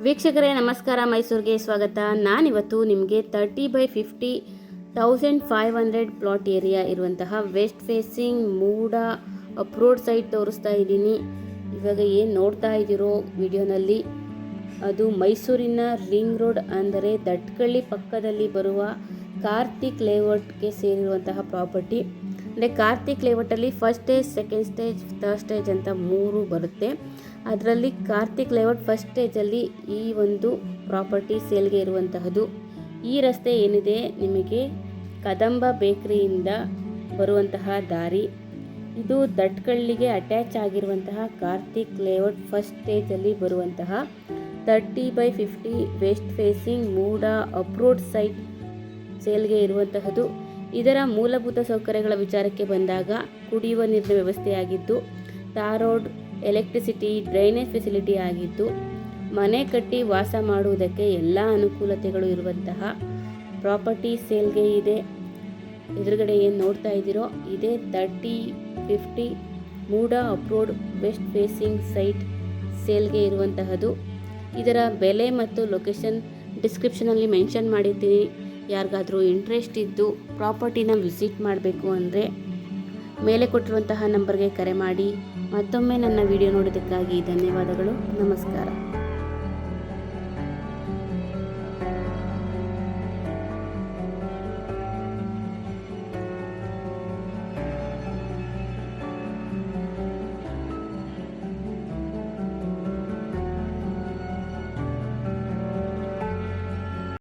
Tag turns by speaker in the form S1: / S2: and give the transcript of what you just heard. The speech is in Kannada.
S1: ವೀಕ್ಷಕರೇ ನಮಸ್ಕಾರ, ಮೈಸೂರಿಗೆ ಸ್ವಾಗತ. ನಾನಿವತ್ತು ನಿಮಗೆ 30/50 1500 ಪ್ಲಾಟ್ ಏರಿಯಾ ಇರುವಂತಹ West facing MUDA approved site ತೋರಿಸ್ತಾ ಇದ್ದೀನಿ. ಇವಾಗ ಏನು ನೋಡ್ತಾ ಇದ್ದೀರೋ ವಿಡಿಯೋನಲ್ಲಿ ಅದು ಮೈಸೂರಿನ ರಿಂಗ್ ರೋಡ್ ಅಂದರೆ ದಟ್ಕಳ್ಳಿ ಪಕ್ಕದಲ್ಲಿ ಬರುವ ಕಾರ್ತಿಕ್ ಲೇಔಟ್ಗೆ ಸೇರಿರುವಂತಹ ಪ್ರಾಪರ್ಟಿ. ಅಂದರೆ ಕಾರ್ತಿಕ್ ಲೇಔಟಲ್ಲಿ first stage, second stage, third stage ಅಂತ 3 ಬರುತ್ತೆ. ಅದರಲ್ಲಿ ಕಾರ್ತಿಕ್ ಲೇಔಟ್ ಫಸ್ಟ್ ಸ್ಟೇಜಲ್ಲಿ ಈ ಒಂದು ಪ್ರಾಪರ್ಟಿ ಸೇಲ್ಗೆ ಇರುವಂತಹದ್ದು. ಈ ರಸ್ತೆ ಏನಿದೆ ನಿಮಗೆ ಕದಂಬ ಬೇಕರಿಯಿಂದ ಬರುವಂತಹ ದಾರಿ. ಇದು ದಟ್ಕಳ್ಳಿಗೆ ಅಟ್ಯಾಚ್ ಆಗಿರುವಂತಹ ಕಾರ್ತಿಕ್ ಲೇಔಟ್ ಫಸ್ಟ್ ಸ್ಟೇಜಲ್ಲಿ ಬರುವಂತಹ 30/50 west facing MUDA approved site ಸೇಲ್ಗೆ ಇರುವಂತಹದ್ದು. ಇದರ ಮೂಲಭೂತ ಸೌಕರ್ಯಗಳ ವಿಚಾರಕ್ಕೆ ಬಂದಾಗ ಕುಡಿಯುವ ನೀರಿನ ವ್ಯವಸ್ಥೆಯಾಗಿದ್ದು, tar road, electricity, drainage facility ಆಗಿದ್ದು, ಮನೆ ಕಟ್ಟಿ ವಾಸ ಮಾಡುವುದಕ್ಕೆ ಎಲ್ಲ ಅನುಕೂಲತೆಗಳು ಇರುವಂತಹ ಪ್ರಾಪರ್ಟಿ ಸೇಲ್ಗೆ ಇದೆ. ಎದುರುಗಡೆ ಏನು ನೋಡ್ತಾ ಇದ್ದೀರೋ ಇದೇ 30/50 ಮೂಡ ಅಪ್ರೋಡ್ ವೆಸ್ಟ್ ಫೇಸಿಂಗ್ ಸೈಟ್ ಸೇಲ್ಗೆ ಇರುವಂತಹದ್ದು. ಇದರ ಬೆಲೆ ಮತ್ತು ಲೊಕೇಶನ್ ಡಿಸ್ಕ್ರಿಪ್ಷನಲ್ಲಿ ಮೆನ್ಷನ್ ಮಾಡಿದ್ದೀನಿ. ಯಾರಿಗಾದರೂ ಇಂಟ್ರೆಸ್ಟ್ ಇದ್ದು ಪ್ರಾಪರ್ಟಿನ ವಿಸಿಟ್ ಮಾಡಬೇಕು ಅಂದರೆ ಮೇಲೆ ಕೊಟ್ಟಿರುವಂತಹ ನಂಬರ್ಗೆ ಕರೆ ಮಾಡಿ. ಮತ್ತೊಮ್ಮೆ ನನ್ನ ವಿಡಿಯೋ ನೋಡೋದಕ್ಕಾಗಿ ಧನ್ಯವಾದಗಳು. ನಮಸ್ಕಾರ.